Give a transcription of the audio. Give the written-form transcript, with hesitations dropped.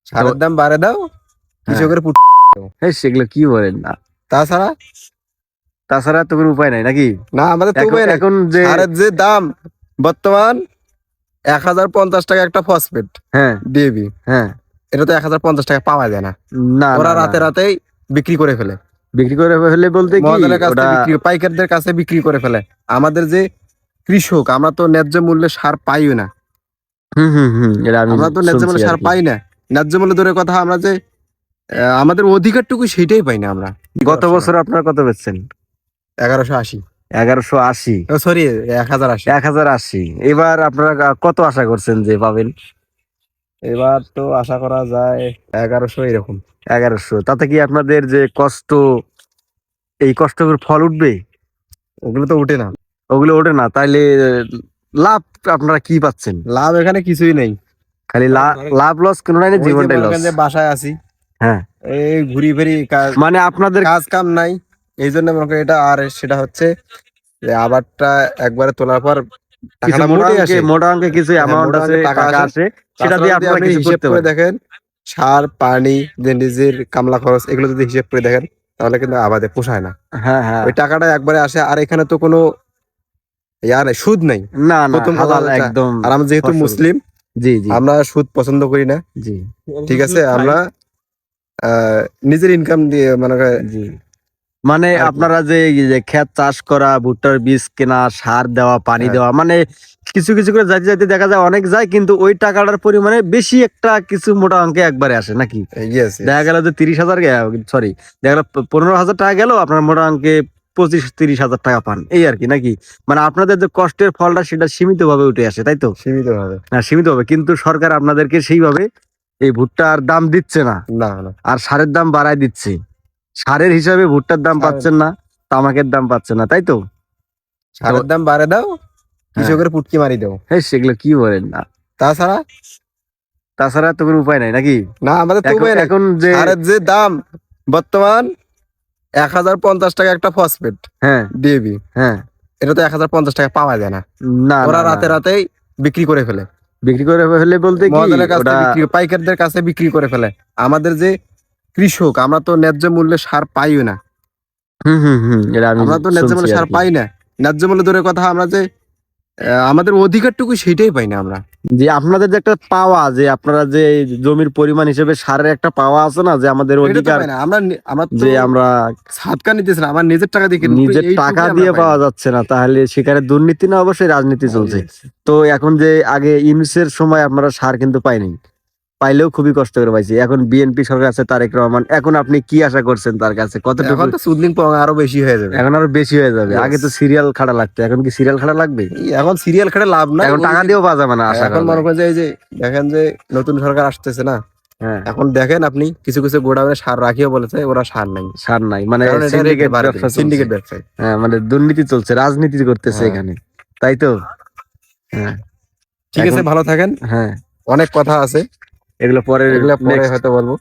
সারের দাম বাড়ে দাও, কৃষকের হ্যাঁ, সেগুলো কি বলেন না। তাছাড়া তাছাড়া তো কোনো উপায় নাই নাকি? না, আমাদের তো উপায় নাই। এখন যে সারের যে দাম বর্তমান 1050 টাকা একটা ফসফেট হ্যাঁ ডিএবি, হ্যাঁ এটা তো 1050 টাকা পাওয়া যায় না। না ওরা না না রাতে রাতেই বিক্রি করে ফেলে, বিক্রি করে ফেলে বলতে কি মহাজনের কাছে ওটা বিক্রি, পাইকারদের কাছে বিক্রি করে ফেলে। আমাদের যে কৃষক, আমরা তো ন্যায্য মূল্যে সার পাইও না। এটা আমি আমরা তো ন্যায্য শুনছি মূল্যে আর সার কি। পাই না। ন্যায্য মূল্য দূরের কথা, আমরা যে আমাদের অধিকারটুকু সেটাই পাই না আমরা। গত বছর আপনারা কত বেচছেন? 1180, 1180। সরি 1080। 1080। এবার আপনারা কত আশা করছেন যে পাবেন? এবার তো আশা করা যায় 1100 এরকম। 1100। তাতে কি আপনাদের যে কষ্ট, এই কষ্টের ফল উঠবে? ওগুলো তো উঠে না। ওগুলো ওঠে না, তাইলে লাভ আপনারা কি পাচ্ছেন? লাভ এখানে কিছুই নেই, খালি লাভ লস কোনো নাই, ওই যে জীবনটাই মনে লস। করেন যে বাসায় আছি, হ্যাঁ, এই ঘুরি ফেরি, মানে আপনাদের কাজ কাম নাই, এই জন্য মনে করেন এটা। আর সেটা হচ্ছে যে আবারটা একবারে তোলার পর কিছু টাকাটা মোটেই আসে। মোটা অঙ্কে কিছু হ্যাঁ, অ্যামাউন্ট মোটা আছে, অঙ্কের টাকা টাকা আসে। আসে, সেটা তাছাড়া দিয়ে যদি আপনারা আপনি কিছু হিসেব করতে করে পারেন। দেখেন, সার পানি যে নিজের কামলা খরচ, এগুলো যদি হিসেব করে দেখেন, তাহলে কিন্তু আবাদে পোষায় না। হ্যাঁ হ্যাঁ, ওই টাকাটা একবারে আসে, আর এখানে তো কোনো নেই, সুদ নেই। না না, প্রথম কথা হালাল হচ্ছে এটা। একদম আর আমরা যেহেতু ফসল। মুসলিম, জি জি আমরা সুদ পছন্দ করি না। জি ঠিক আছে, আমরা নিজের ইনকাম দিয়ে মানে জি। মানে আর কি। আপনারা যে এই যে ক্ষেত চাষ করা, ভুট্টার বীজ কেনা, সার দেওয়া, পানি হ্যাঁ, দেওয়া, মানে কিছু কিছু করে যাইতে যাইতে দেখা যায় অনেক যায়, কিন্তু ওই টাকাটার পরিমাণে বেশি একটা কিছু মোটা অঙ্কে একবারে আসে নাকি? ইয়েস। দেখা গেল যে 30,000, সরি, দেখা গেল 15,000 টাকা গেল, আপনার মোটা অঙ্কে 25-30 হাজার টাকা পান, এই আর কি নাকি? মানে আপনাদের যে কষ্টের ফলটা সেটা সীমিত ভাবে উঠে আসে, তাই তো? সীমিত ভাবে। না, সীমিত ভাবে, কিন্তু সরকার আপনাদেরকে সেইভাবে এই ভুট্টার দাম দিচ্ছে না, না না, আর সারের দাম বাড়ায় দিচ্ছে। সারের হিসাবে ভুট্টার দাম পাচ্ছেন না, তামাকের দাম পাচ্ছেন না, তাই তো? সারের দাম বাড়ে দাও, হ্যাঁ কৃষকের পুটকি মারি দাও। হ্যাঁ, সেগুলো কি বলেন না। তাছাড়া তাছাড়া তো কোনো উপায় নাই নাকি? না, আমাদের তো উপায় নাই। এখন যে সারের যে দাম বর্তমান 1050 টাকা একটা ফসফেট হ্যাঁ ডিএবি, হ্যাঁ, এটা তো 1050 টাকা পাওয়া যায় না। না ওরা না না, রাতে রাতেই বিক্রি করে ফেলে, বিক্রি করে ফেলে বলতে কি মহাজনের কাছে ওটা বিক্রি, পাইকারদের কাছে বিক্রি করে ফেলে। আমাদের যে কৃষক, আমরা তো ন্যায্য মূল্যে সার পাইও না। এটা আমি আমরা তো ন্যায্য শুনছি মূল্যে আর সার কি। পাই না। ন্যায্য মূল্য দূরের কথা, আমরা যে আমাদের অধিকারটুকু সেটাই পাই না আমরা। যে আপনাদের যে একটা পাওয়া, যে আপনারা যে এই জমির পরিমাণ হিসেবে সারের একটা পাওয়া আছে না, যে আমাদের এটা তো অধিকার, পাই না আমরা। আমরা তো যে আমরা সাদকা নিতেছি না, আমার নিজের টাকা দিয়ে কিনবো, নিজের টাকা এইটুকুই আমরা দিয়ে পাই না। পাওয়া যাচ্ছে না, তাহলে সেখানে দুর্নীতি না, অবশ্যই রাজনীতি চলছে। তো এখন যে আগে ইউনূসের সময় আপনারা সার কিন্তু পাইনি, পাইলেও খুবই কষ্ট করে পাইছি। এখন বিএনপি সরকার আছে, তারেক রহমান, এখন আপনি কি আশা করছেন তার কাছে? কতটুকু? এখন তো সুদলিং পাওয়া আরো বেশি হয়ে যাবে। এখন আরো বেশি হয়ে যাবে। Yes. আগে তো সিরিয়াল খাড়া লাগতো, এখন কি সিরিয়াল খাড়া লাগবে? এখন সিরিয়াল খেটে লাভ নাই, এখন টাকা দিয়েও পাওয়া যাবে না, আশা এখন করা মনে যায়। করেন যে এই যে দেখেন যে নতুন সরকার আসতেছে না, হ্যাঁ, এখন দেখেন আপনি কিছু কিছু গোডাউনে সার রাখিও বলেছে ওরা সার নাই, সার নাই, মানে কারণ এটা সিন্ডিকেট ব্যবসা চলছে। সিন্ডিকেট ব্যবসা। হ্যাঁ, মানে দুর্নীতি চলছে, রাজনীতি করতেছে হ্যাঁ, এখানে, তাই তো? হ্যাঁ, ঠিক আছে, এখন ভালো থাকেন। হ্যাঁ, অনেক কথা আছে, এগুলো পরে এগুলো পরে নেক্সট হয়তো বলবো।